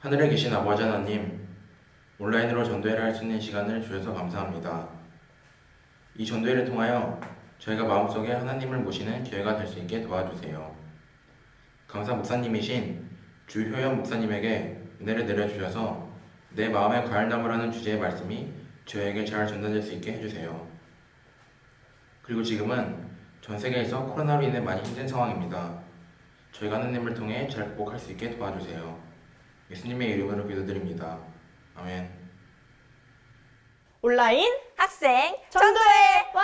하늘에 계신 아버지 하나님, 온라인으로 전도회를 할 수 있는 시간을 주셔서 감사합니다. 이 전도회를 통하여 저희가 마음속에 하나님을 모시는 기회가 될 수 있게 도와주세요. 강사 목사님이신 주효연 목사님에게 은혜를 내려주셔서 내 마음의 과일나무라는 주제의 말씀이 저에게 잘 전달될 수 있게 해주세요. 그리고 지금은 전 세계에서 코로나로 인해 많이 힘든 상황입니다. 저희가 하나님을 통해 잘 극복할 수 있게 도와주세요. 예수님의 이름으로 기도드립니다. 아멘. 온라인 학생 전도회 와!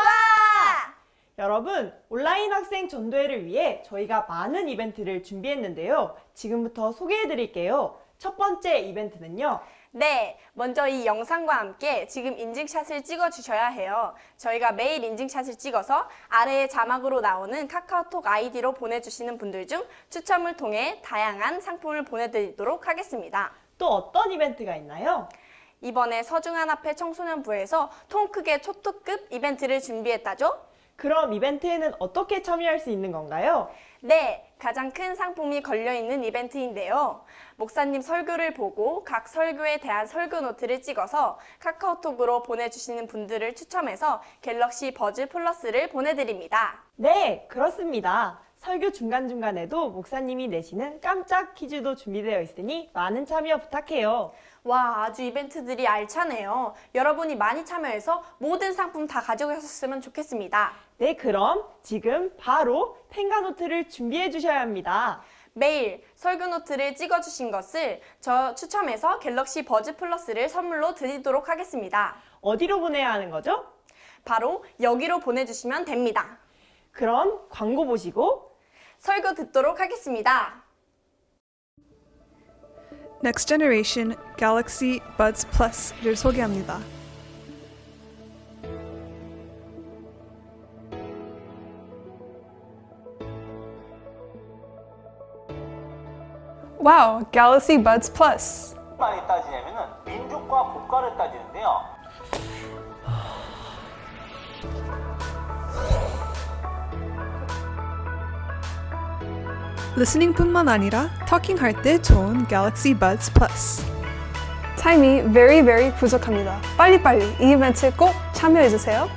여러분, 온라인 학생 전도회를 위해 저희가 많은 이벤트를 준비했는데요. 지금부터 소개해 드릴게요. 첫 번째 이벤트는요. 네, 먼저 이 영상과 함께 지금 인증샷을 찍어 주셔야 해요. 저희가 매일 인증샷을 찍어서 아래에 자막으로 나오는 카카오톡 아이디로 보내주시는 분들 중 추첨을 통해 다양한 상품을 보내드리도록 하겠습니다. 또 어떤 이벤트가 있나요? 이번에 서중한 앞에 청소년부에서 통 크게 초특급 이벤트를 준비했다죠? 그럼 이벤트에는 어떻게 참여할 수 있는 건가요? 네, 가장 큰 상품이 걸려있는 이벤트인데요. 목사님 설교를 보고 각 설교에 대한 설교 노트를 찍어서 카카오톡으로 보내주시는 분들을 추첨해서 갤럭시 버즈 플러스를 보내드립니다. 네, 그렇습니다. 설교 중간중간에도 목사님이 내시는 깜짝 퀴즈도 준비되어 있으니 많은 참여 부탁해요. 와, 아주 이벤트들이 알차네요. 여러분이 많이 참여해서 모든 상품 다 가져가셨으면 좋겠습니다. 네, 그럼 지금 바로 펜가노트를 준비해 주셔야 합니다. 매일 설교 노트를 찍어주신 것을 저 추첨해서 갤럭시 버즈 플러스를 선물로 드리도록 하겠습니다. 어디로 보내야 하는 거죠? 바로 여기로 보내주시면 됩니다. 그럼 광고 보시고 설교 듣도록 하겠습니다. Next Generation Galaxy Buds Plus를 소개합니다. Wow, Galaxy Buds Plus. 많이 따지냐면은 민족과 국가를 따지는데요. 리스닝뿐만 아니라 터킹할 때 좋은 Galaxy Buds Plus. 타임이 very 부족합니다. 빨리빨리 이 이벤트에 꼭 참여해주세요.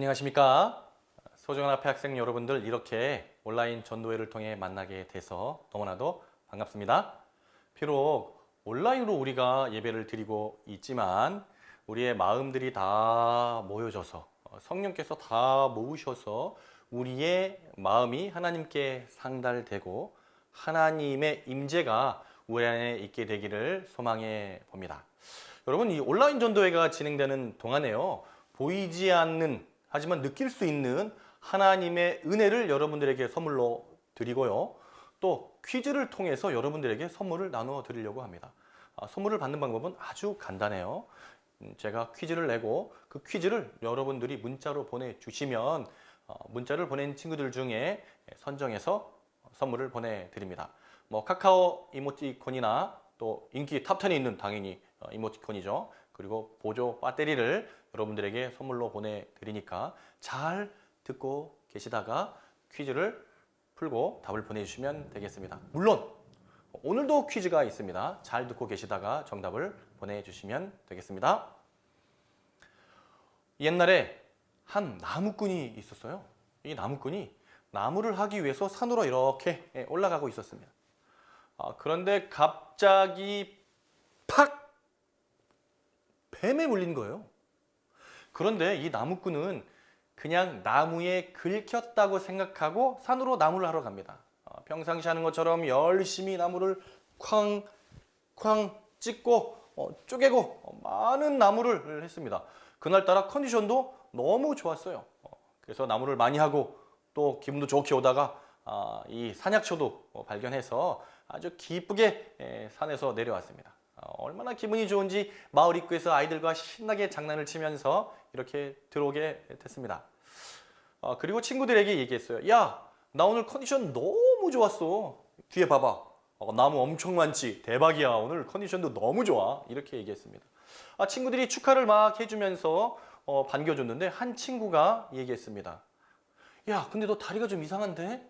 안녕하십니까. 소중한 앞에 학생 여러분들, 이렇게 온라인 전도회를 통해 만나게 돼서 너무나도 반갑습니다. 비록 온라인으로 우리가 예배를 드리고 있지만 우리의 마음들이 다 모여져서 성령께서 다 모으셔서 우리의 마음이 하나님께 상달되고 하나님의 임재가 우리 안에 있게 되기를 소망해 봅니다. 여러분, 이 온라인 전도회가 진행되는 동안에요, 보이지 않는 하지만 느낄 수 있는 하나님의 은혜를 여러분들에게 선물로 드리고요, 또 퀴즈를 통해서 여러분들에게 선물을 나누어 드리려고 합니다. 선물을 받는 방법은 아주 간단해요. 제가 퀴즈를 내고 그 퀴즈를 여러분들이 문자로 보내주시면 문자를 보낸 친구들 중에 선정해서 선물을 보내드립니다. 뭐 카카오 이모티콘이나 또 인기 탑10에 있는 당연히 이모티콘이죠. 그리고 보조 배터리를 여러분들에게 선물로 보내드리니까 잘 듣고 계시다가 퀴즈를 풀고 답을 보내주시면 되겠습니다. 물론 오늘도 퀴즈가 있습니다. 잘 듣고 계시다가 정답을 보내주시면 되겠습니다. 옛날에 한 나무꾼이 있었어요. 이 나무꾼이 나무를 하기 위해서 산으로 이렇게 올라가고 있었습니다. 그런데 갑자기 팍! 뱀에 물린 거예요. 그런데 이 나무꾼은 그냥 나무에 긁혔다고 생각하고 산으로 나무를 하러 갑니다. 평상시 하는 것처럼 열심히 나무를 쾅쾅 찍고 쪼개고 많은 나무를 했습니다. 그날따라 컨디션도 너무 좋았어요. 그래서 나무를 많이 하고 또 기분도 좋게 오다가 이 산약초도 발견해서 아주 기쁘게 산에서 내려왔습니다. 얼마나 기분이 좋은지 마을 입구에서 아이들과 신나게 장난을 치면서 이렇게 들어오게 됐습니다. 그리고 친구들에게 얘기했어요. 야, 나 오늘 컨디션 너무 좋았어. 뒤에 봐봐. 나무 엄청 많지. 대박이야. 오늘 컨디션도 너무 좋아. 이렇게 얘기했습니다. 친구들이 축하를 막 해주면서 반겨줬는데 한 친구가 얘기했습니다. 야, 근데 너 다리가 좀 이상한데?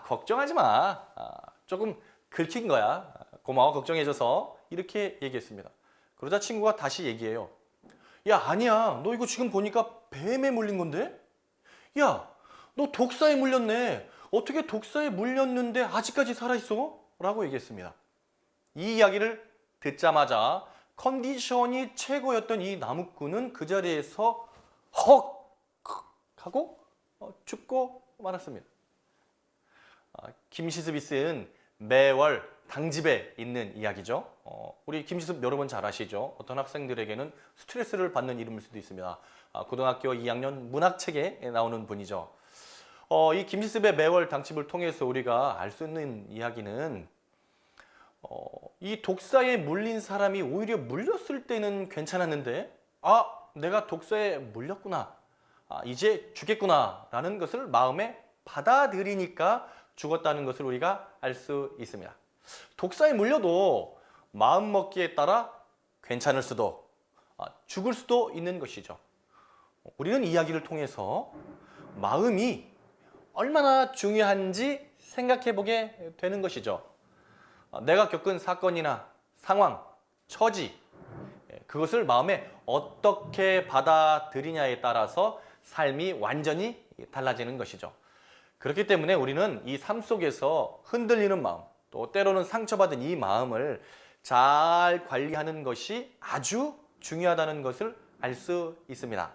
걱정하지 마. 조금 긁힌 거야. 고마워, 걱정해줘서. 이렇게 얘기했습니다. 그러자 친구가 다시 얘기해요. 야, 아니야. 너 이거 지금 보니까 뱀에 물린 건데? 야, 너 독사에 물렸네. 어떻게 독사에 물렸는데 아직까지 살아있어? 라고 얘기했습니다. 이 이야기를 듣자마자 컨디션이 최고였던 이 나무꾼은 그 자리에서 헉! 하고 죽고 말았습니다. 김시습이 쓴 매월 당집에 있는 이야기죠. 우리 김시습 여러분 잘 아시죠? 어떤 학생들에게는 스트레스를 받는 이름일 수도 있습니다. 고등학교 2학년 문학책에 나오는 분이죠. 이 김시습의 매월 당집을 통해서 우리가 알 수 있는 이야기는 이 독사에 물린 사람이 오히려 물렸을 때는 괜찮았는데 내가 독사에 물렸구나. 이제 죽겠구나 라는 것을 마음에 받아들이니까 죽었다는 것을 우리가 알 수 있습니다. 독사에 물려도 마음먹기에 따라 괜찮을 수도 죽을 수도 있는 것이죠. 우리는 이 이야기를 통해서 마음이 얼마나 중요한지 생각해 보게 되는 것이죠. 내가 겪은 사건이나 상황, 처지, 그것을 마음에 어떻게 받아들이냐에 따라서 삶이 완전히 달라지는 것이죠. 그렇기 때문에 우리는 이 삶 속에서 흔들리는 마음, 또 때로는 상처받은 이 마음을 잘 관리하는 것이 아주 중요하다는 것을 알 수 있습니다.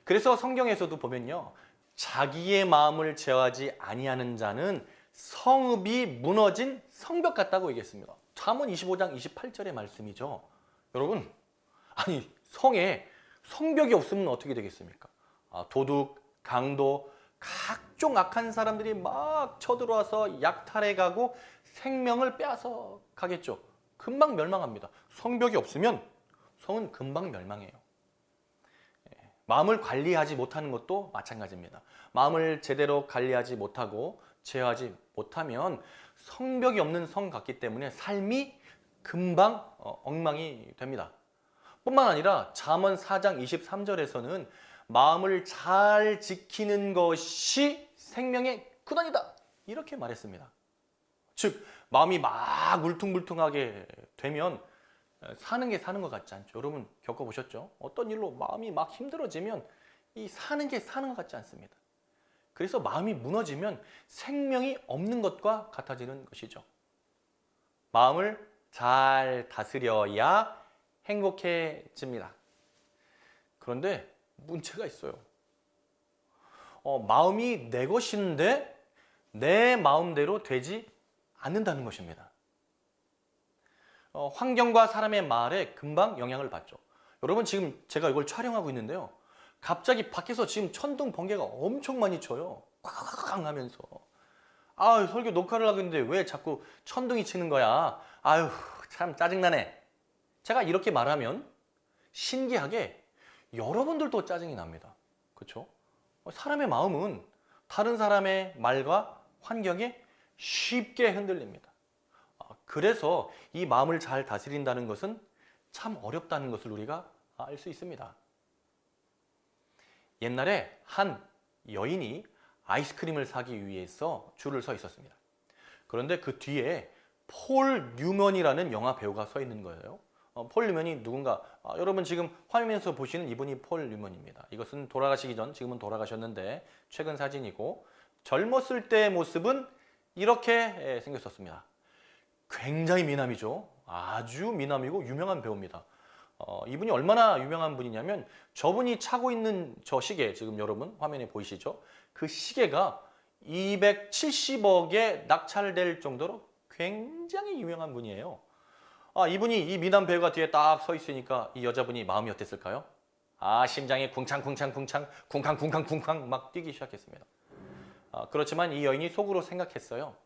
그래서 성경에서도 보면요, 자기의 마음을 제어하지 아니하는 자는 성읍이 무너진 성벽 같다고 얘기했습니다. 잠언 25장 28절의 말씀이죠. 여러분, 아니 성에 성벽이 없으면 어떻게 되겠습니까? 도둑, 강도, 각종 악한 사람들이 막 쳐들어와서 약탈해가고 생명을 빼앗아 가겠죠. 금방 멸망합니다. 성벽이 없으면 성은 금방 멸망해요. 마음을 관리하지 못하는 것도 마찬가지입니다. 마음을 제대로 관리하지 못하고 제어하지 못하면 성벽이 없는 성 같기 때문에 삶이 금방 엉망이 됩니다. 뿐만 아니라 잠언 4장 23절에서는 마음을 잘 지키는 것이 생명의 구단이다 이렇게 말했습니다. 즉 마음이 막 울퉁불퉁하게 되면 사는 게 사는 것 같지 않죠? 여러분 겪어보셨죠? 어떤 일로 마음이 막 힘들어지면 이 사는 게 사는 것 같지 않습니다. 그래서 마음이 무너지면 생명이 없는 것과 같아지는 것이죠. 마음을 잘 다스려야 행복해집니다. 그런데 문제가 있어요. 마음이 내 것인데 내 마음대로 되지 않는다는 것입니다. 환경과 사람의 말에 금방 영향을 받죠. 여러분 지금 제가 이걸 촬영하고 있는데요. 갑자기 밖에서 지금 천둥 번개가 엄청 많이 쳐요. 꽉 하면서. 아, 설교 녹화를 하고 있는데 왜 자꾸 천둥이 치는 거야? 아유, 참 짜증나네. 제가 이렇게 말하면 신기하게 여러분들도 짜증이 납니다. 그렇죠? 사람의 마음은 다른 사람의 말과 환경에 쉽게 흔들립니다. 그래서 이 마음을 잘 다스린다는 것은 참 어렵다는 것을 우리가 알 수 있습니다. 옛날에 한 여인이 아이스크림을 사기 위해서 줄을 서 있었습니다. 그런데 그 뒤에 폴 뉴먼이라는 영화 배우가 서 있는 거예요. 폴 뉴먼이 누군가? 여러분 지금 화면에서 보시는 이분이 폴 뉴먼입니다. 이것은 돌아가시기 전, 지금은 돌아가셨는데 최근 사진이고, 젊었을 때의 모습은 이렇게 생겼었습니다. 굉장히 미남이죠. 아주 미남이고 유명한 배우입니다. 이분이 얼마나 유명한 분이냐면 저분이 차고 있는 저 시계, 지금 여러분 화면에 보이시죠? 그 시계가 270억에 낙찰될 정도로 굉장히 유명한 분이에요. 이분이 이 미남 배우가 뒤에 딱 서 있으니까 이 여자분이 마음이 어땠을까요? 심장이 쿵창쿵창쿵창 쿵쾅쿵쾅쿵쾅 막 뛰기 시작했습니다. 그렇지만 이 여인이 속으로 생각했어요.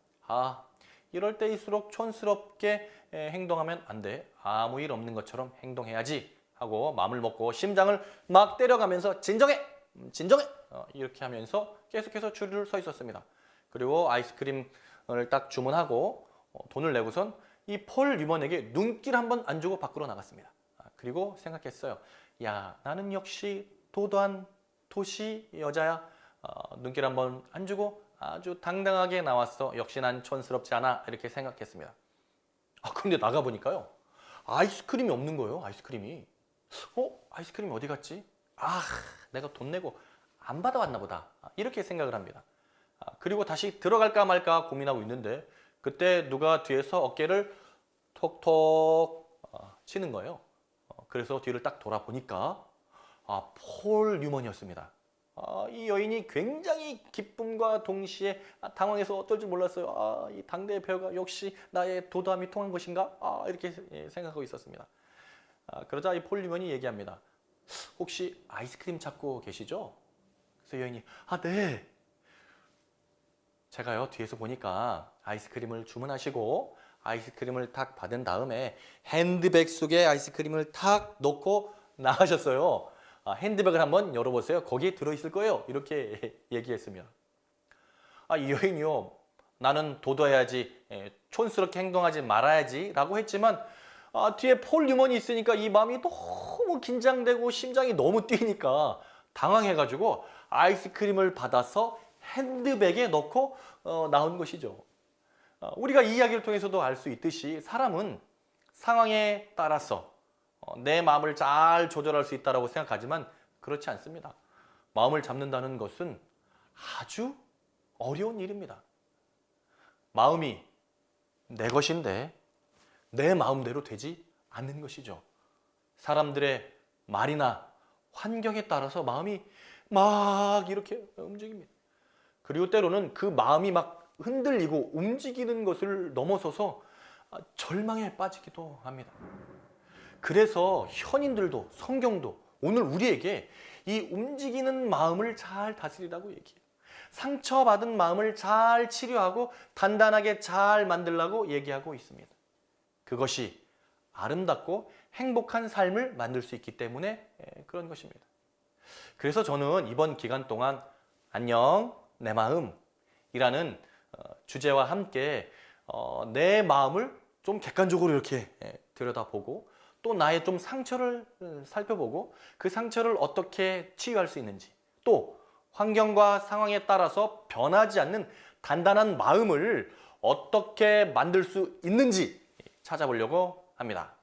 이럴 때일수록 촌스럽게 행동하면 안 돼. 아무 일 없는 것처럼 행동해야지 하고 마음을 먹고 심장을 막 때려가면서 진정해! 진정해! 이렇게 하면서 계속해서 줄을 서 있었습니다. 그리고 아이스크림을 딱 주문하고 돈을 내고선 이 폴 뉴먼에게 눈길 한번 안 주고 밖으로 나갔습니다. 그리고 생각했어요. 야, 나는 역시 도도한 도시 여자야. 눈길 한번 안 주고 아주 당당하게 나왔어. 역시 난 촌스럽지 않아. 이렇게 생각했습니다. 그런데 나가보니까요. 아이스크림이 없는 거예요. 아이스크림이. 아이스크림이 어디 갔지? 내가 돈 내고 안 받아왔나 보다. 이렇게 생각을 합니다. 그리고 다시 들어갈까 말까 고민하고 있는데 그때 누가 뒤에서 어깨를 톡톡 치는 거예요. 그래서 뒤를 딱 돌아보니까 폴 뉴먼이었습니다. 이 여인이 굉장히 기쁨과 동시에 당황해서 어떨 줄 몰랐어요. 이 당대 배우가 역시 나의 도도함이 통한 것인가? 이렇게 생각하고 있었습니다. 그러자 이 폴 뉴먼이 얘기합니다. 혹시 아이스크림 찾고 계시죠? 그래서 여인이 네. 제가요 뒤에서 보니까 아이스크림을 주문하시고 아이스크림을 탁 받은 다음에 핸드백 속에 아이스크림을 탁 넣고 나가셨어요. 핸드백을 한번 열어보세요. 거기에 들어있을 거예요. 이렇게 얘기했습니다. 이 여인이요. 나는 도도해야지, 촌스럽게 행동하지 말아야지 라고 했지만 뒤에 폴 뉴먼이 있으니까 이 마음이 너무 긴장되고 심장이 너무 뛰니까 당황해가지고 아이스크림을 받아서 핸드백에 넣고 나온 것이죠. 우리가 이 이야기를 통해서도 알 수 있듯이 사람은 상황에 따라서 내 마음을 잘 조절할 수 있다고 생각하지만 그렇지 않습니다. 마음을 잡는다는 것은 아주 어려운 일입니다. 마음이 내 것인데 내 마음대로 되지 않는 것이죠. 사람들의 말이나 환경에 따라서 마음이 막 이렇게 움직입니다. 그리고 때로는 그 마음이 막 흔들리고 움직이는 것을 넘어서서 절망에 빠지기도 합니다. 그래서 현인들도 성경도 오늘 우리에게 이 움직이는 마음을 잘 다스리라고 얘기해요. 상처받은 마음을 잘 치료하고 단단하게 잘 만들라고 얘기하고 있습니다. 그것이 아름답고 행복한 삶을 만들 수 있기 때문에 그런 것입니다. 그래서 저는 이번 기간 동안 안녕 내 마음이라는 주제와 함께 내 마음을 좀 객관적으로 이렇게 들여다보고 또 나의 좀 상처를 살펴보고 그 상처를 어떻게 치유할 수 있는지 또 환경과 상황에 따라서 변하지 않는 단단한 마음을 어떻게 만들 수 있는지 찾아보려고 합니다.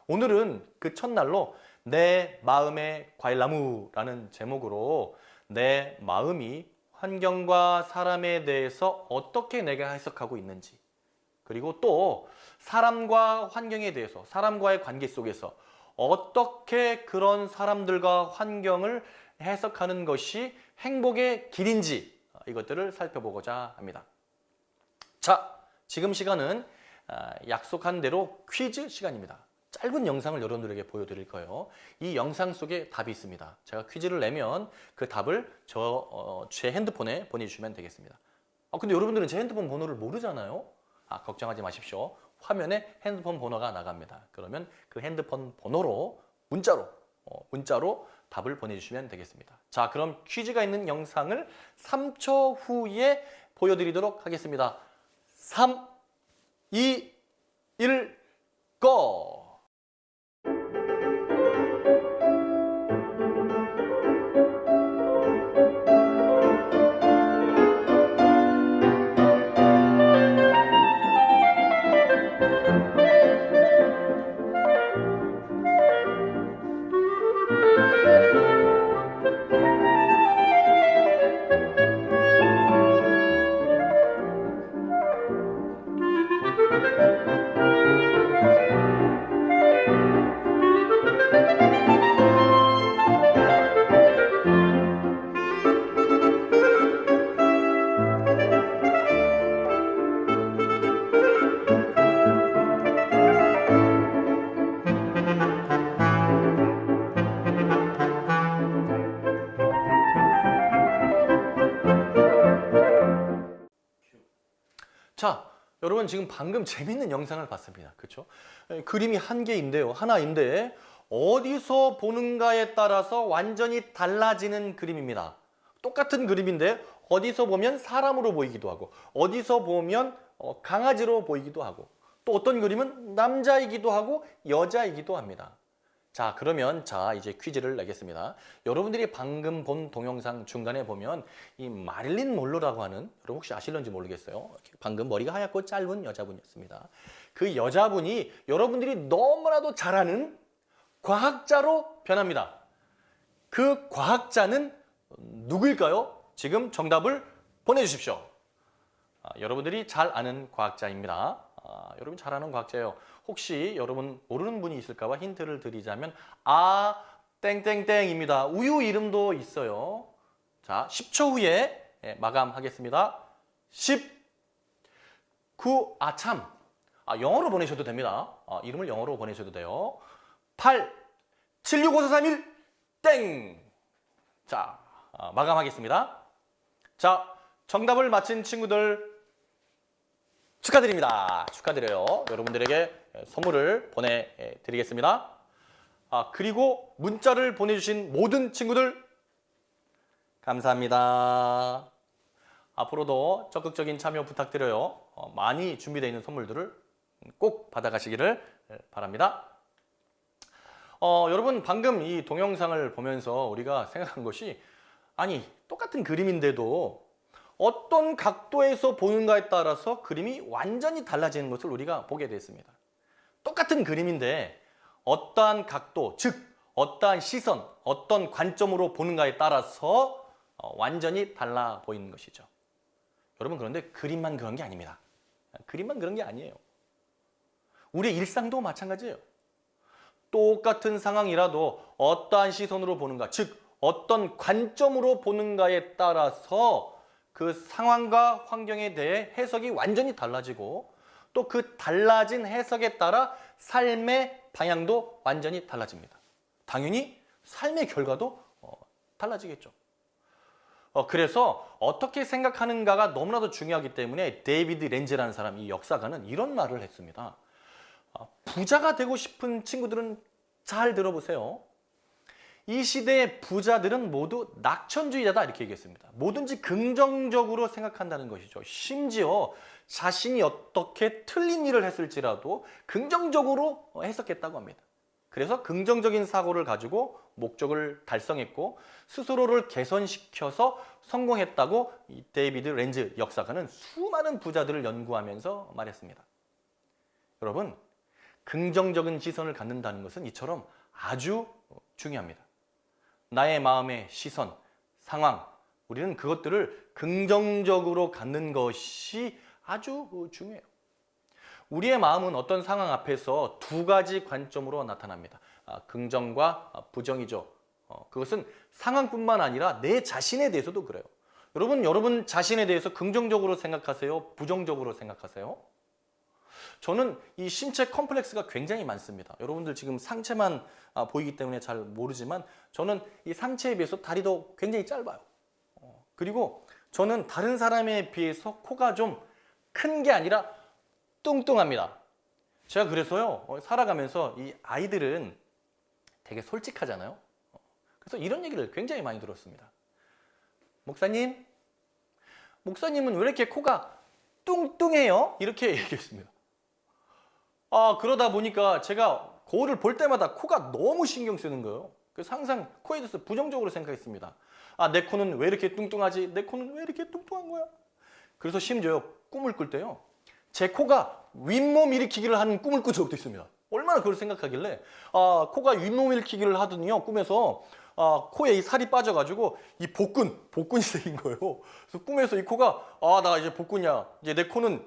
오늘은 그 첫날로 내 마음의 과일나무라는 제목으로 내 마음이 환경과 사람에 대해서 어떻게 내가 해석하고 있는지, 그리고 또 사람과 환경에 대해서, 사람과의 관계 속에서 어떻게 그런 사람들과 환경을 해석하는 것이 행복의 길인지, 이것들을 살펴보고자 합니다. 자, 지금 시간은 약속한 대로 퀴즈 시간입니다. 짧은 영상을 여러분들에게 보여드릴 거예요. 이 영상 속에 답이 있습니다. 제가 퀴즈를 내면 그 답을 제 핸드폰에 보내주시면 되겠습니다. 근데 여러분들은 제 핸드폰 번호를 모르잖아요. 걱정하지 마십시오. 화면에 핸드폰 번호가 나갑니다. 그러면 그 핸드폰 번호로 문자로 답을 보내주시면 되겠습니다. 자, 그럼 퀴즈가 있는 영상을 3초 후에 보여드리도록 하겠습니다. 3, 2, 1, 고! 자, 여러분 지금 방금 재밌는 영상을 봤습니다. 그렇죠? 그림이 하나인데 어디서 보는가에 따라서 완전히 달라지는 그림입니다. 똑같은 그림인데 어디서 보면 사람으로 보이기도 하고, 어디서 보면 강아지로 보이기도 하고, 또 어떤 그림은 남자이기도 하고 여자이기도 합니다. 자, 그러면 이제 퀴즈를 내겠습니다. 여러분들이 방금 본 동영상 중간에 보면 이 마릴린 monroe라고 하는, 여러분 혹시 아실런지 모르겠어요. 방금 머리가 하얗고 짧은 여자분이었습니다. 그 여자분이 여러분들이 너무나도 잘 아는 과학자로 변합니다. 그 과학자는 누구일까요? 지금 정답을 보내주십시오. 여러분들이 잘 아는 과학자입니다. 여러분 잘 아는 과학자예요. 혹시 여러분 모르는 분이 있을까 봐 힌트를 드리자면 땡땡땡입니다. 우유 이름도 있어요. 자, 10초 후에 마감하겠습니다. 10, 9, 영어로 보내셔도 됩니다. 이름을 영어로 보내셔도 돼요. 8, 7, 6, 5, 4, 3, 1, 땡! 자, 마감하겠습니다. 자, 정답을 맞힌 친구들 축하드립니다. 축하드려요. 여러분들에게 선물을 보내드리겠습니다. 그리고 문자를 보내주신 모든 친구들 감사합니다. 앞으로도 적극적인 참여 부탁드려요. 많이 준비되어 있는 선물들을 꼭 받아가시기를 바랍니다. 여러분 방금 이 동영상을 보면서 우리가 생각한 것이, 아니 똑같은 그림인데도 어떤 각도에서 보는가에 따라서 그림이 완전히 달라지는 것을 우리가 보게 됐습니다. 똑같은 그림인데 어떠한 각도, 즉 어떠한 시선, 어떤 관점으로 보는가에 따라서 완전히 달라 보이는 것이죠. 여러분 그런데 그림만 그런 게 아닙니다. 그림만 그런 게 아니에요. 우리의 일상도 마찬가지예요. 똑같은 상황이라도 어떠한 시선으로 보는가, 즉 어떤 관점으로 보는가에 따라서 그 상황과 환경에 대해 해석이 완전히 달라지고, 또 그 달라진 해석에 따라 삶의 방향도 완전히 달라집니다. 당연히 삶의 결과도 달라지겠죠. 그래서 어떻게 생각하는가가 너무나도 중요하기 때문에 데이비드 렌즈라는 사람, 이 역사가는 이런 말을 했습니다. 부자가 되고 싶은 친구들은 잘 들어보세요. 이 시대의 부자들은 모두 낙천주의자다, 이렇게 얘기했습니다. 뭐든지 긍정적으로 생각한다는 것이죠. 심지어 자신이 어떻게 틀린 일을 했을지라도 긍정적으로 해석했다고 합니다. 그래서 긍정적인 사고를 가지고 목적을 달성했고 스스로를 개선시켜서 성공했다고 이 데이비드 렌즈 역사가는 수많은 부자들을 연구하면서 말했습니다. 여러분, 긍정적인 시선을 갖는다는 것은 이처럼 아주 중요합니다. 나의 마음의 시선, 상황, 우리는 그것들을 긍정적으로 갖는 것이 아주 중요해요. 우리의 마음은 어떤 상황 앞에서 두 가지 관점으로 나타납니다. 긍정과 부정이죠. 그것은 상황뿐만 아니라 내 자신에 대해서도 그래요. 여러분 자신에 대해서 긍정적으로 생각하세요? 부정적으로 생각하세요? 저는 이 신체 컴플렉스가 굉장히 많습니다. 여러분들 지금 상체만 보이기 때문에 잘 모르지만 저는 이 상체에 비해서 다리도 굉장히 짧아요. 그리고 저는 다른 사람에 비해서 코가 좀 큰 게 아니라 뚱뚱합니다. 제가 그래서요, 살아가면서 이 아이들은 되게 솔직하잖아요. 그래서 이런 얘기를 굉장히 많이 들었습니다. 목사님은 왜 이렇게 코가 뚱뚱해요? 이렇게 얘기했습니다. 그러다 보니까 제가 거울을 볼 때마다 코가 너무 신경 쓰는 거예요. 그래서 항상 코에 대해서 부정적으로 생각했습니다. 내 코는 왜 이렇게 뚱뚱하지? 내 코는 왜 이렇게 뚱뚱한 거야? 그래서 심지어 꿈을 꿀 때요, 제 코가 윗몸 일으키기를 하는 꿈을 꾼 적도 있습니다. 얼마나 그걸 생각하길래 코가 윗몸 일으키기를 하더니요, 꿈에서 코에 이 살이 빠져가지고 이 복근이 생긴 거예요. 그래서 꿈에서 이 코가 나 이제 복근이야. 이제 내 코는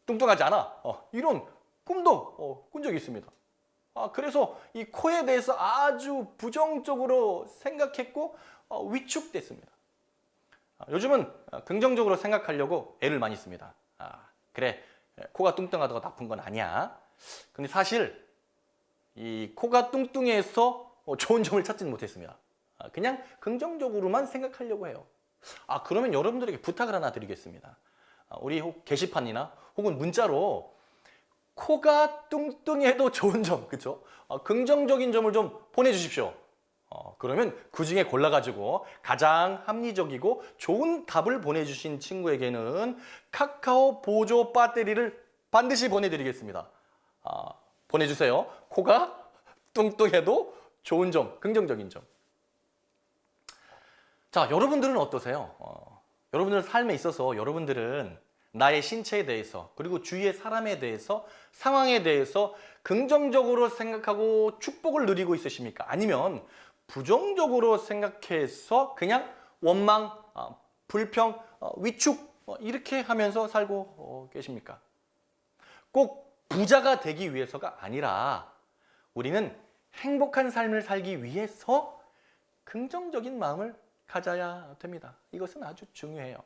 뚱뚱하지 않아. 이런 꿈도 꾼 적이 있습니다. 그래서 이 코에 대해서 아주 부정적으로 생각했고 위축됐습니다. 요즘은 긍정적으로 생각하려고 애를 많이 씁니다. 그래, 코가 뚱뚱하다고 나쁜 건 아니야. 근데 사실 이 코가 뚱뚱해서 좋은 점을 찾지는 못했습니다. 그냥 긍정적으로만 생각하려고 해요. 그러면 여러분들에게 부탁을 하나 드리겠습니다. 우리 게시판이나 혹은 문자로 코가 뚱뚱해도 좋은 점, 그렇죠? 긍정적인 점을 좀 보내주십시오. 그러면 그 중에 골라가지고 가장 합리적이고 좋은 답을 보내주신 친구에게는 카카오 보조 배터리를 반드시 보내드리겠습니다. 보내주세요. 코가 뚱뚱해도 좋은 점, 긍정적인 점. 자, 여러분들은 어떠세요? 여러분들 삶에 있어서 여러분들은 나의 신체에 대해서, 그리고 주위의 사람에 대해서, 상황에 대해서 긍정적으로 생각하고 축복을 누리고 있으십니까? 아니면 부정적으로 생각해서 그냥 원망, 불평, 위축 이렇게 하면서 살고 계십니까? 꼭 부자가 되기 위해서가 아니라 우리는 행복한 삶을 살기 위해서 긍정적인 마음을 가져야 됩니다. 이것은 아주 중요해요.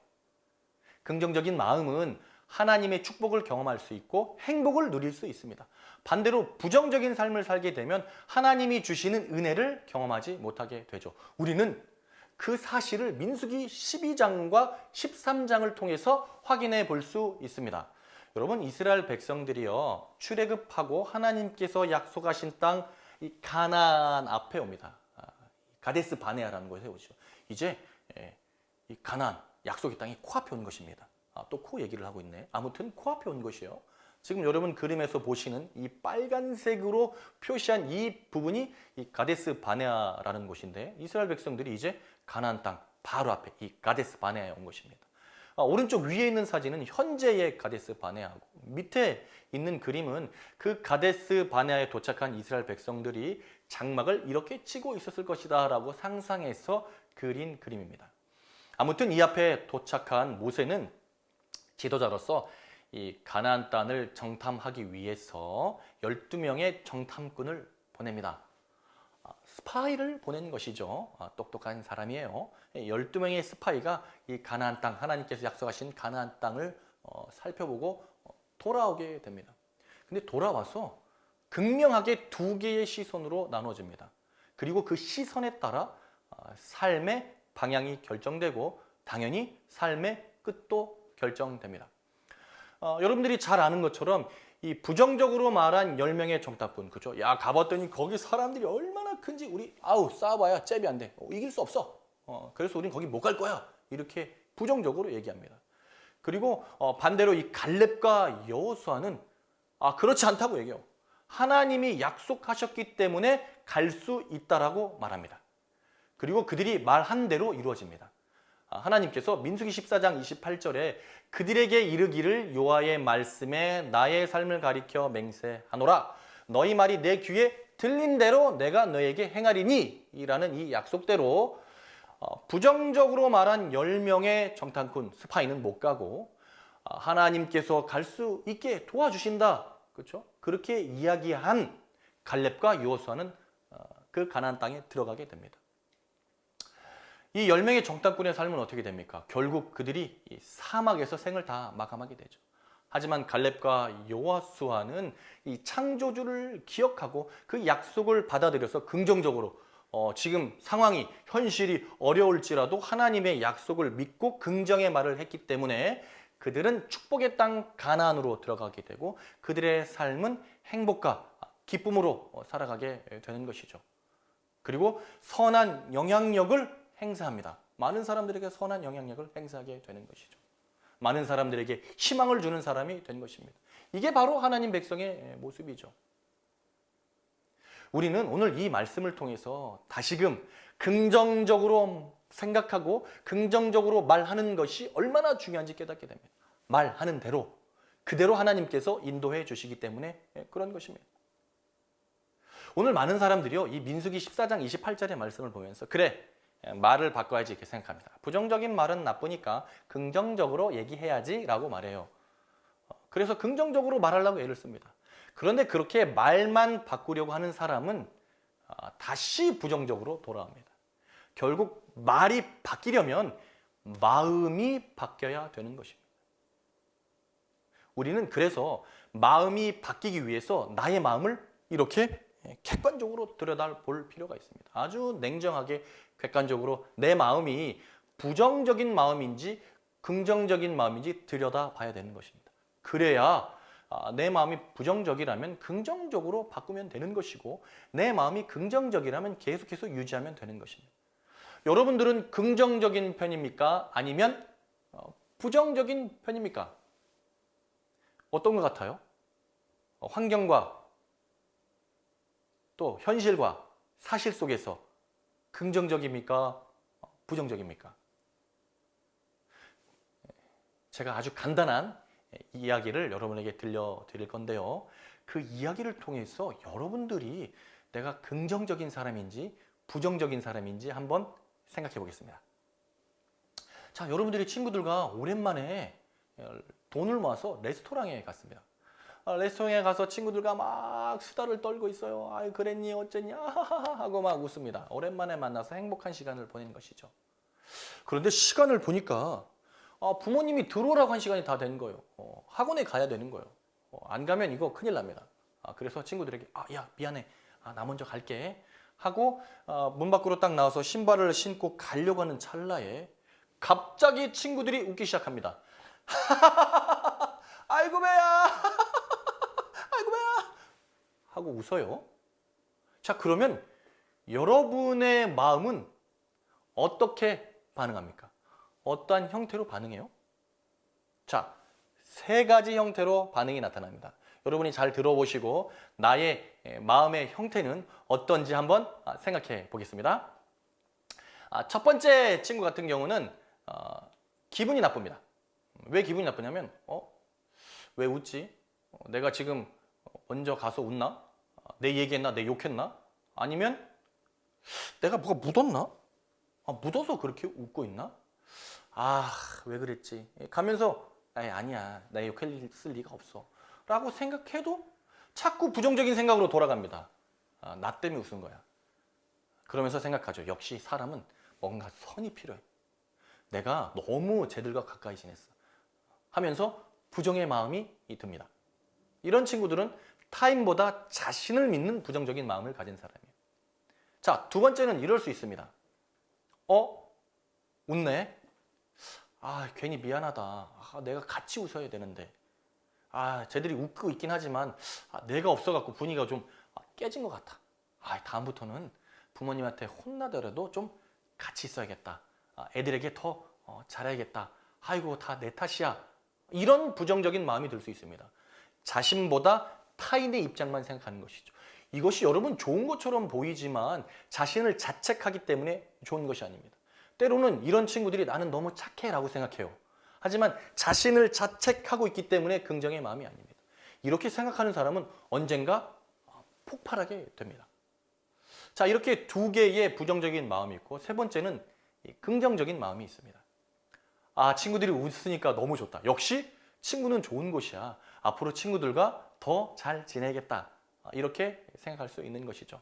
긍정적인 마음은 하나님의 축복을 경험할 수 있고 행복을 누릴 수 있습니다. 반대로 부정적인 삶을 살게 되면 하나님이 주시는 은혜를 경험하지 못하게 되죠. 우리는 그 사실을 민수기 12장과 13장을 통해서 확인해 볼 수 있습니다. 여러분, 이스라엘 백성들이요, 출애굽하고 하나님께서 약속하신 땅 이 가나안 앞에 옵니다. 가데스 바네아라는 곳에 오죠. 이제 이 가나안 약속의 땅이 코앞에 온 것입니다. 또 코 얘기를 하고 있네. 아무튼 코앞에 온 것이요. 지금 여러분 그림에서 보시는 이 빨간색으로 표시한 이 부분이 이 가데스 바네아라는 곳인데, 이스라엘 백성들이 이제 가나안 땅 바로 앞에 이 가데스 바네아에 온 것입니다. 오른쪽 위에 있는 사진은 현재의 가데스 바네아고, 밑에 있는 그림은 그 가데스 바네아에 도착한 이스라엘 백성들이 장막을 이렇게 치고 있었을 것이다 라고 상상해서 그린 그림입니다. 아무튼 이 앞에 도착한 모세는 지도자로서 이 가나안 땅을 정탐하기 위해서 12명의 정탐꾼을 보냅니다. 스파이를 보낸 것이죠. 똑똑한 사람이에요. 12명의 스파이가 이 가나안 땅, 하나님께서 약속하신 가나안 땅을 살펴보고 돌아오게 됩니다. 근데 돌아와서 극명하게 두 개의 시선으로 나눠집니다. 그리고 그 시선에 따라 삶의 방향이 결정되고 당연히 삶의 끝도 결정됩니다. 여러분들이 잘 아는 것처럼 이 부정적으로 말한 10명의 정탐꾼, 그죠? 야, 가봤더니 거기 사람들이 얼마나 큰지 우리 싸워봐야 잽이 안 돼. 이길 수 없어. 그래서 우린 거기 못 갈 거야. 이렇게 부정적으로 얘기합니다. 그리고 반대로 이 갈렙과 여호수아는 그렇지 않다고 얘기해요. 하나님이 약속하셨기 때문에 갈 수 있다라고 말합니다. 그리고 그들이 말한 대로 이루어집니다. 하나님께서 민수기 14장 28절에 그들에게 이르기를 여호와의 말씀에 나의 삶을 가리켜 맹세하노라. 너희 말이 내 귀에 들린 대로 내가 너에게 행하리니 이라는 이 약속대로 부정적으로 말한 10명의 정탐꾼 스파이는 못 가고 하나님께서 갈 수 있게 도와주신다. 그렇죠? 그렇게 이야기한 갈렙과 여호수아는 그 가나안 땅에 들어가게 됩니다. 이 10명의 정탐꾼의 삶은 어떻게 됩니까? 결국 그들이 이 사막에서 생을 다 마감하게 되죠. 하지만 갈렙과 여호수아는 이 창조주를 기억하고 그 약속을 받아들여서 긍정적으로 지금 상황이 현실이 어려울지라도 하나님의 약속을 믿고 긍정의 말을 했기 때문에 그들은 축복의 땅 가나안으로 들어가게 되고 그들의 삶은 행복과 기쁨으로 살아가게 되는 것이죠. 그리고 선한 영향력을 행사합니다. 많은 사람들에게 선한 영향력을 행사하게 되는 것이죠. 많은 사람들에게 희망을 주는 사람이 된 것입니다. 이게 바로 하나님 백성의 모습이죠. 우리는 오늘 이 말씀을 통해서 다시금 긍정적으로 생각하고 긍정적으로 말하는 것이 얼마나 중요한지 깨닫게 됩니다. 말하는 대로 그대로 하나님께서 인도해 주시기 때문에 그런 것입니다. 오늘 많은 사람들이요, 이 민수기 14장 28절의 말씀을 보면서 그래, 말을 바꿔야지 이렇게 생각합니다. 부정적인 말은 나쁘니까 긍정적으로 얘기해야지 라고 말해요. 그래서 긍정적으로 말하려고 애를 씁니다. 그런데 그렇게 말만 바꾸려고 하는 사람은 다시 부정적으로 돌아옵니다. 결국 말이 바뀌려면 마음이 바뀌어야 되는 것입니다. 우리는 그래서 마음이 바뀌기 위해서 나의 마음을 이렇게 객관적으로 들여다볼 필요가 있습니다. 아주 냉정하게 객관적으로 내 마음이 부정적인 마음인지 긍정적인 마음인지 들여다봐야 되는 것입니다. 그래야 내 마음이 부정적이라면 긍정적으로 바꾸면 되는 것이고 내 마음이 긍정적이라면 계속해서 유지하면 되는 것입니다. 여러분들은 긍정적인 편입니까? 아니면 부정적인 편입니까? 어떤 것 같아요? 환경과 또 현실과 사실 속에서 긍정적입니까? 부정적입니까? 제가 아주 간단한 이야기를 여러분에게 들려드릴 건데요. 그 이야기를 통해서 여러분들이 내가 긍정적인 사람인지 부정적인 사람인지 한번 생각해 보겠습니다. 자, 여러분들이 친구들과 오랜만에 돈을 모아서 레스토랑에 갔습니다. 레스토랑에 가서 친구들과 막 수다를 떨고 있어요. 아이, 그랬니 어쨌냐 하고 막 웃습니다. 오랜만에 만나서 행복한 시간을 보내는 것이죠. 그런데 시간을 보니까 부모님이 들어오라고 한 시간이 다 된 거예요. 학원에 가야 되는 거예요. 안 가면 이거 큰일 납니다. 그래서 친구들에게 야 미안해, 나 먼저 갈게 하고 문 밖으로 딱 나와서 신발을 신고 가려고 하는 찰나에 갑자기 친구들이 웃기 시작합니다. 아이고 배야 아이고 배야 하고 웃어요. 자, 그러면 여러분의 마음은 어떻게 반응합니까? 어떠한 형태로 반응해요? 자, 세 가지 형태로 반응이 나타납니다. 여러분이 잘 들어보시고 나의 마음의 형태는 어떤지 한번 생각해 보겠습니다. 첫 번째 친구 같은 경우는 기분이 나쁩니다. 왜 기분이 나쁘냐면 왜 웃지? 내가 지금 먼저 가서 웃나? 내 얘기했나? 내 욕했나? 아니면 내가 뭐가 묻었나? 묻어서 그렇게 웃고 있나? 왜 그랬지? 가면서 아니야, 나 욕했을 리가 없어 라고 생각해도 자꾸 부정적인 생각으로 돌아갑니다. 나 때문에 웃은 거야. 그러면서 생각하죠. 역시 사람은 뭔가 선이 필요해. 내가 너무 쟤들과 가까이 지냈어 하면서 부정의 마음이 듭니다. 이런 친구들은 타인보다 자신을 믿는 부정적인 마음을 가진 사람이에요. 자, 두 번째는 이럴 수 있습니다. 웃네? 괜히 미안하다. 내가 같이 웃어야 되는데. 쟤들이 웃고 있긴 하지만 내가 없어갖고 분위기가 좀 깨진 것 같아. 다음부터는 부모님한테 혼나더라도 좀 같이 있어야겠다. 애들에게 더 잘해야겠다. 아이고, 다 내 탓이야. 이런 부정적인 마음이 들 수 있습니다. 자신보다 타인의 입장만 생각하는 것이죠. 이것이 여러분 좋은 것처럼 보이지만 자신을 자책하기 때문에 좋은 것이 아닙니다. 때로는 이런 친구들이 나는 너무 착해 라고 생각해요. 하지만 자신을 자책하고 있기 때문에 긍정의 마음이 아닙니다. 이렇게 생각하는 사람은 언젠가 폭발하게 됩니다. 자, 이렇게 두 개의 부정적인 마음이 있고 세 번째는 이 긍정적인 마음이 있습니다. 아, 친구들이 웃으니까 너무 좋다. 역시 친구는 좋은 곳이야. 앞으로 친구들과 더 잘 지내겠다. 이렇게 생각할 수 있는 것이죠.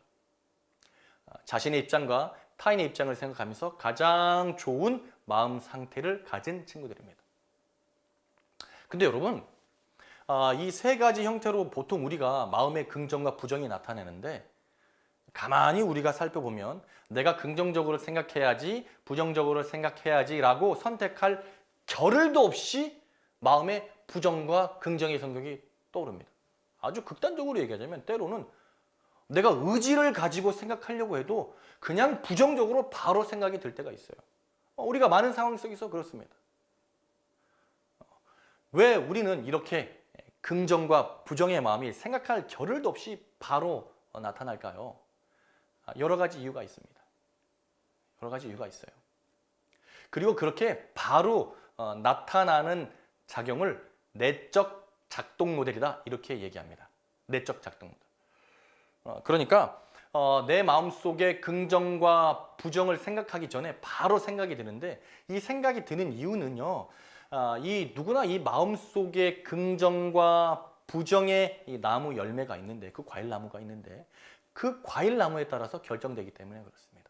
자신의 입장과 타인의 입장을 생각하면서 가장 좋은 마음 상태를 가진 친구들입니다. 근데 여러분, 이 세 가지 형태로 보통 우리가 마음의 긍정과 부정이 나타내는데 가만히 우리가 살펴보면 내가 긍정적으로 생각해야지, 부정적으로 생각해야지 라고 선택할 겨를도 없이 마음의 부정과 긍정의 성격이 떠오릅니다. 아주 극단적으로 얘기하자면 때로는 내가 의지를 가지고 생각하려고 해도 그냥 부정적으로 바로 생각이 들 때가 있어요. 우리가 많은 상황 속에서 그렇습니다. 왜 우리는 이렇게 긍정과 부정의 마음이 생각할 겨를도 없이 바로 나타날까요? 여러 가지 이유가 있습니다. 여러 가지 이유가 있어요. 그리고 그렇게 바로 나타나는 작용을 내적 작동 모델이다 이렇게 얘기합니다. 내적 작동 모델. 그러니까 내 마음속에 긍정과 부정을 생각하기 전에 바로 생각이 드는데 이 생각이 드는 이유는요. 이 누구나 이 마음속에 긍정과 부정의 이 나무 열매가 있는데 그 과일 나무가 있는데 그 과일 나무에 따라서 결정되기 때문에 그렇습니다.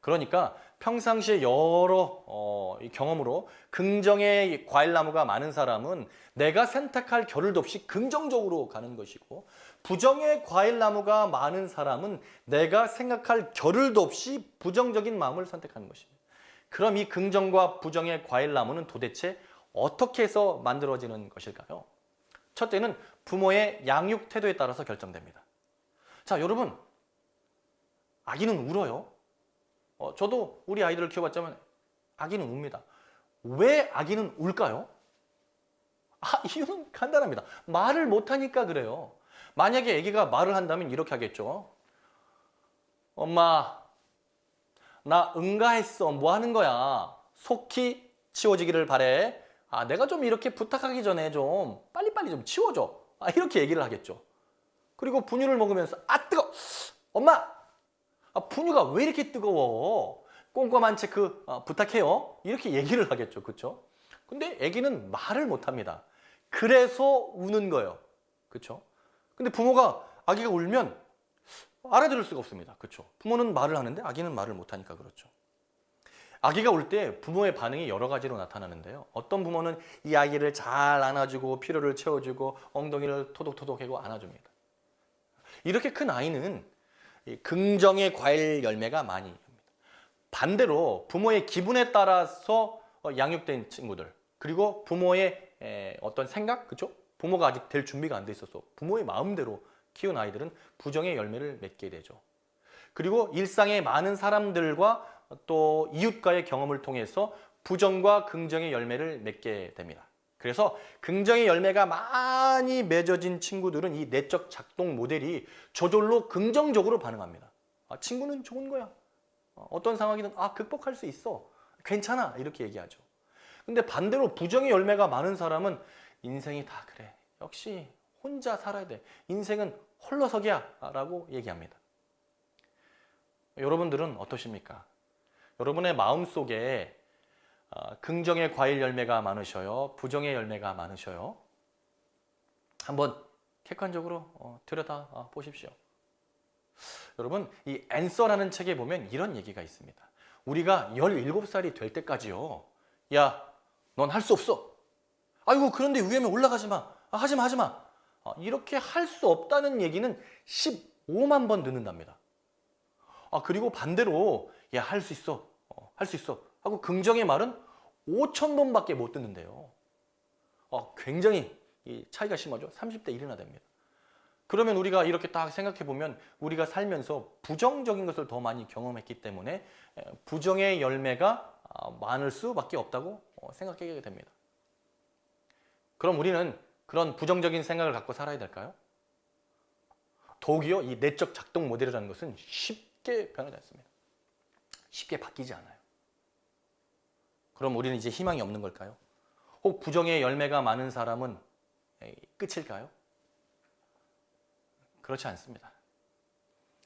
그러니까 평상시에 여러 경험으로 긍정의 과일 나무가 많은 사람은 내가 선택할 겨를도 없이 긍정적으로 가는 것이고 부정의 과일 나무가 많은 사람은 내가 생각할 겨를도 없이 부정적인 마음을 선택하는 것입니다. 그럼 이 긍정과 부정의 과일 나무는 도대체 어떻게 해서 만들어지는 것일까요? 첫째는 부모의 양육 태도에 따라서 결정됩니다. 자, 여러분, 아기는 울어요. 저도 우리 아이들을 키워봤자면 아기는 웁니다. 왜 아기는 울까요? 이유는 간단합니다. 말을 못하니까 그래요. 만약에 아기가 말을 한다면 이렇게 하겠죠. 엄마, 나 응가했어. 뭐 하는 거야? 속히 치워지기를 바래. 내가 좀 이렇게 부탁하기 전에 좀 빨리빨리 좀 치워줘. 이렇게 얘기를 하겠죠. 그리고 분유를 먹으면서 뜨거! 엄마! 분유가 왜 이렇게 뜨거워? 꼼꼼한 체크 부탁해요. 이렇게 얘기를 하겠죠. 그렇죠? 근데 아기는 말을 못 합니다. 그래서 우는 거예요. 그렇죠? 근데 부모가 아기가 울면 알아들을 수가 없습니다. 그렇죠? 부모는 말을 하는데 아기는 말을 못 하니까 그렇죠. 아기가 울 때 부모의 반응이 여러 가지로 나타나는데요. 어떤 부모는 이 아기를 잘 안아주고 피로를 채워주고 엉덩이를 토독토독 하고 안아줍니다. 이렇게 큰 아이는 긍정의 과일 열매가 많이 옵니다. 반대로 부모의 기분에 따라서 양육된 친구들 그리고 부모의 어떤 생각, 그렇죠? 부모가 아직 될 준비가 안 돼 있어서 부모의 마음대로 키운 아이들은 부정의 열매를 맺게 되죠. 그리고 일상의 많은 사람들과 또 이웃과의 경험을 통해서 부정과 긍정의 열매를 맺게 됩니다. 그래서 긍정의 열매가 많이 맺어진 친구들은 이 내적 작동 모델이 저절로 긍정적으로 반응합니다. 친구는 좋은 거야. 어떤 상황이든 극복할 수 있어. 괜찮아. 이렇게 얘기하죠. 근데 반대로 부정의 열매가 많은 사람은 인생이 다 그래. 역시 혼자 살아야 돼. 인생은 홀로서기야. 라고 얘기합니다. 여러분들은 어떠십니까? 여러분의 마음속에 긍정의 과일 열매가 많으셔요? 부정의 열매가 많으셔요? 한번 객관적으로 들여다 보십시오. 여러분, 이 앤서라는 책에 보면 이런 얘기가 있습니다. 우리가 17살이 될 때까지요. 야, 넌 할 수 없어. 아이고, 그런데 위험에 올라가지 마. 하지 마, 하지 마. 이렇게 할 수 없다는 얘기는 15만 번 듣는답니다. 그리고 반대로 야, 할 수 있어. 할 수 있어. 하고 긍정의 말은 5,000번밖에 못 듣는데요. 굉장히 이 차이가 심하죠. 30대 1이나 됩니다. 그러면 우리가 이렇게 딱 생각해 보면 우리가 살면서 부정적인 것을 더 많이 경험했기 때문에 부정의 열매가 많을 수밖에 없다고 생각하게 됩니다. 그럼 우리는 그런 부정적인 생각을 갖고 살아야 될까요? 더욱이요, 이 내적 작동 모델이라는 것은 쉽게 변하지 않습니다. 쉽게 바뀌지 않아요. 그럼 우리는 이제 희망이 없는 걸까요? 혹 부정의 열매가 많은 사람은 끝일까요? 그렇지 않습니다.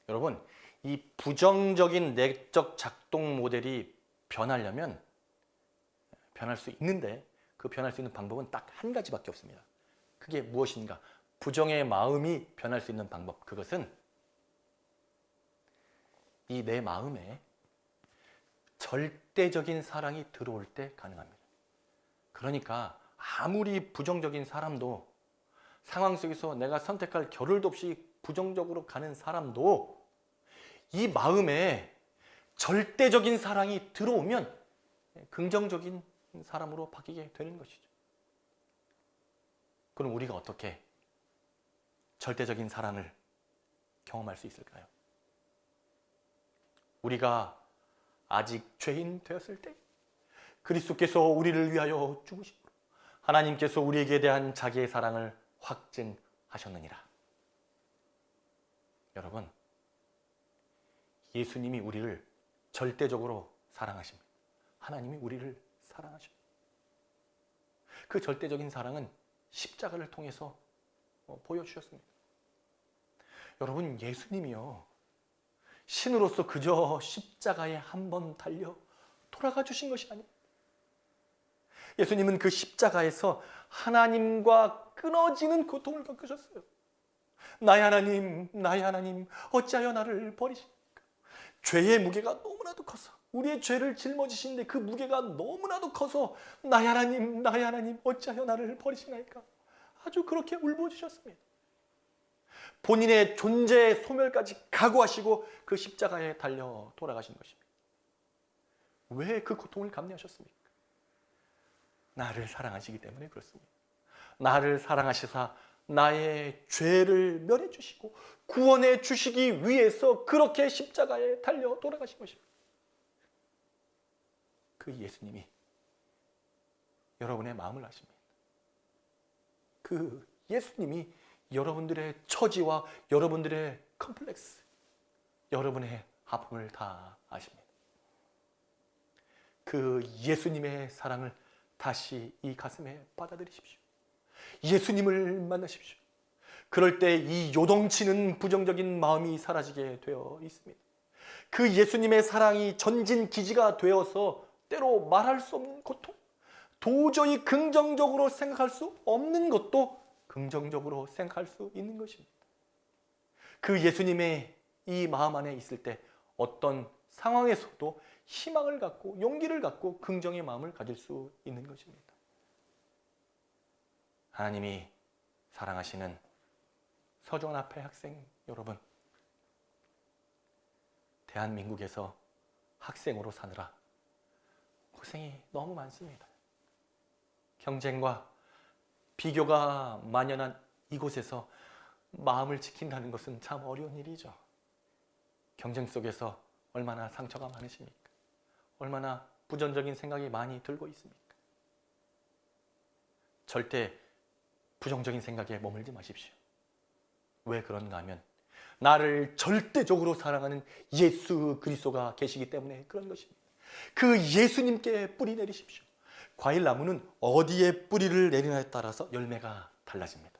여러분, 이 부정적인 내적 작동 모델이 변하려면 변할 수 있는데 그 변할 수 있는 방법은 딱 한 가지밖에 없습니다. 그게 무엇인가? 부정의 마음이 변할 수 있는 방법. 그것은 이 내 마음에 절대적인 사랑이 들어올 때 가능합니다. 그러니까 아무리 부정적인 사람도 상황 속에서 내가 선택할 겨를도 없이 부정적으로 가는 사람도 이 마음에 절대적인 사랑이 들어오면 긍정적인 사람으로 바뀌게 되는 것이죠. 그럼 우리가 어떻게 절대적인 사랑을 경험할 수 있을까요? 우리가 아직 죄인 되었을 때 그리스도께서 우리를 위하여 죽으심으로 하나님께서 우리에게 대한 자기의 사랑을 확증하셨느니라. 여러분, 예수님이 우리를 절대적으로 사랑하십니다. 하나님이 우리를 사랑하십니다. 그 절대적인 사랑은 십자가를 통해서 보여주셨습니다. 여러분, 예수님이요, 신으로서 그저 십자가에 한 번 달려 돌아가 주신 것이 아닙니다. 예수님은 그 십자가에서 하나님과 끊어지는 고통을 겪으셨어요. 나의 하나님, 어찌하여 나를 버리십니까? 죄의 무게가 너무나도 커서, 우리의 죄를 짊어지시는데 그 무게가 너무나도 커서 나의 하나님, 어찌하여 나를 버리시나이까? 아주 그렇게 울부짖으셨습니다. 본인의 존재의 소멸까지 각오하시고 그 십자가에 달려 돌아가신 것입니다. 왜 그 고통을 감내하셨습니까? 나를 사랑하시기 때문에 그렇습니다. 나를 사랑하시사 나의 죄를 멸해 주시고 구원해 주시기 위해서 그렇게 십자가에 달려 돌아가신 것입니다. 그 예수님이 여러분의 마음을 아십니다. 그 예수님이 여러분들의 처지와 여러분들의 컴플렉스, 여러분의 아픔을 다 아십니다. 그 예수님의 사랑을 다시 이 가슴에 받아들이십시오. 예수님을 만나십시오. 그럴 때 이 요동치는 부정적인 마음이 사라지게 되어 있습니다. 그 예수님의 사랑이 전진기지가 되어서 때로 말할 수 없는 고통, 도저히 긍정적으로 생각할 수 없는 것도 긍정적으로 생각할 수 있는 것입니다. 그 예수님의 이 마음 안에 있을 때 어떤 상황에서도 희망을 갖고 용기를 갖고 긍정의 마음을 가질 수 있는 것입니다. 하나님이 사랑하시는 서주원합회 학생 여러분, 대한민국에서 학생으로 사느라 고생이 너무 많습니다. 경쟁과 비교가 만연한 이곳에서 마음을 지킨다는 것은 참 어려운 일이죠. 경쟁 속에서 얼마나 상처가 많으십니까? 얼마나 부정적인 생각이 많이 들고 있습니까? 절대 부정적인 생각에 머물지 마십시오. 왜 그런가 하면 나를 절대적으로 사랑하는 예수 그리스도가 계시기 때문에 그런 것입니다. 그 예수님께 뿌리 내리십시오. 과일나무는 어디에 뿌리를 내리냐에 따라서 열매가 달라집니다.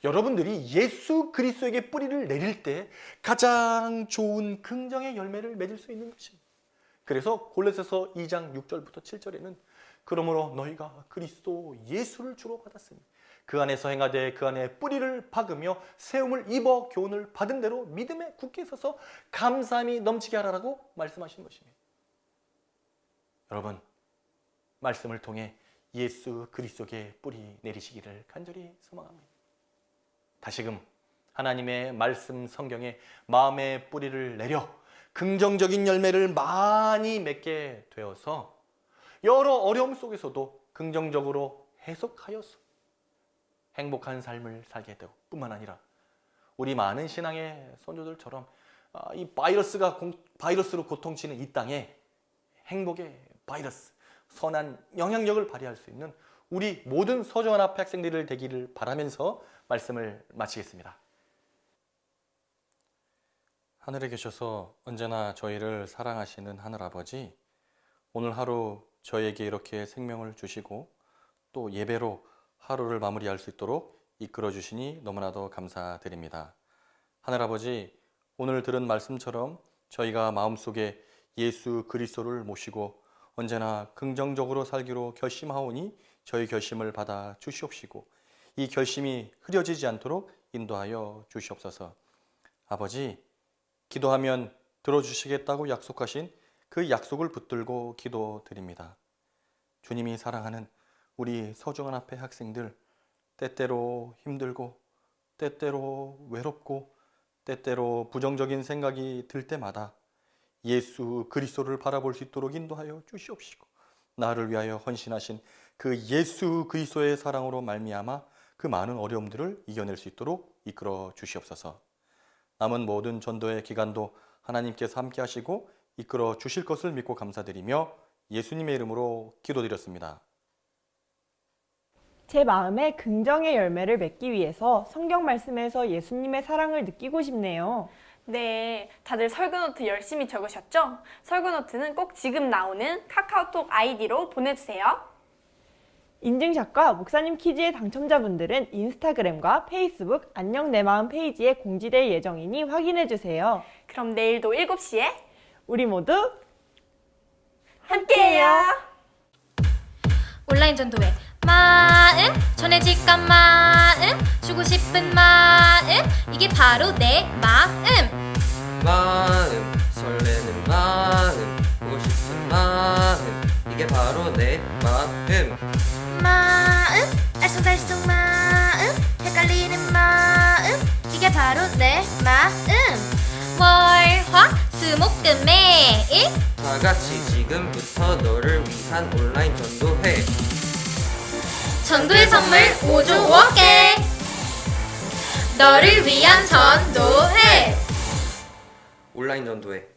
여러분들이 예수 그리스도에게 뿌리를 내릴 때 가장 좋은 긍정의 열매를 맺을 수 있는 것입니다. 그래서 골로새서 2장 6절부터 7절에는 그러므로 너희가 그리스도 예수를 주로 받았으니 그 안에서 행하되 그 안에 뿌리를 박으며 세움을 입어 교훈을 받은 대로 믿음에 굳게 서서 감사함이 넘치게 하라고 말씀하신 것입니다. 여러분, 말씀을 통해 예수 그리스도께 뿌리 내리시기를 간절히 소망합니다. 다시금 하나님의 말씀 성경에 마음의 뿌리를 내려 긍정적인 열매를 많이 맺게 되어서 여러 어려움 속에서도 긍정적으로 해석하여서 행복한 삶을 살게 되고 뿐만 아니라 우리 많은 신앙의 선조들처럼 이 바이러스로 고통치는 이 땅에 행복의 바이러스, 선한 영향력을 발휘할 수 있는 우리 모든 서주원합회 학생들을 되기를 바라면서 말씀을 마치겠습니다. 하늘에 계셔서 언제나 저희를 사랑하시는 하늘아버지, 오늘 하루 저희에게 이렇게 생명을 주시고 또 예배로 하루를 마무리할 수 있도록 이끌어 주시니 너무나도 감사드립니다. 하늘아버지, 오늘 들은 말씀처럼 저희가 마음속에 예수 그리스도를 모시고 언제나 긍정적으로 살기로 결심하오니 저희 결심을 받아 주시옵시고 이 결심이 흐려지지 않도록 인도하여 주시옵소서. 아버지, 기도하면 들어주시겠다고 약속하신 그 약속을 붙들고 기도드립니다. 주님이 사랑하는 우리 서중한 앞에 학생들, 때때로 힘들고 때때로 외롭고 때때로 부정적인 생각이 들 때마다 예수 그리스도를 바라볼 수 있도록 인도하여 주시옵시고 나를 위하여 헌신하신 그 예수 그리스도의 사랑으로 말미암아 그 많은 어려움들을 이겨낼 수 있도록 이끌어 주시옵소서. 남은 모든 전도의 기간도 하나님께서 함께 하시고 이끌어 주실 것을 믿고 감사드리며 예수님의 이름으로 기도드렸습니다. 제 마음에 긍정의 열매를 맺기 위해서 성경 말씀에서 예수님의 사랑을 느끼고 싶네요. 네, 다들 설교노트 열심히 적으셨죠? 설교노트는 꼭 지금 나오는 카카오톡 아이디로 보내주세요. 인증샷과 목사님 퀴즈의 당첨자분들은 인스타그램과 페이스북 안녕 내 마음 페이지에 공지될 예정이니 확인해주세요. 그럼 내일도 7시에 우리 모두 함께해요. 온라인 전도회 마음 전해질까 마음 주고 싶은 마음 이게 바로 내 마음 설레는 마음 보고 싶은 마음 이게 바로 내 마음 알쏭달쏭 마음 헷갈리는 마음 이게 바로 내 마음 월화수목금 매일 다 같이 지금부터 너를 위한 온라인 전도회 전도의 선물 5조 5개 너를 위한 전도회 온라인 전도회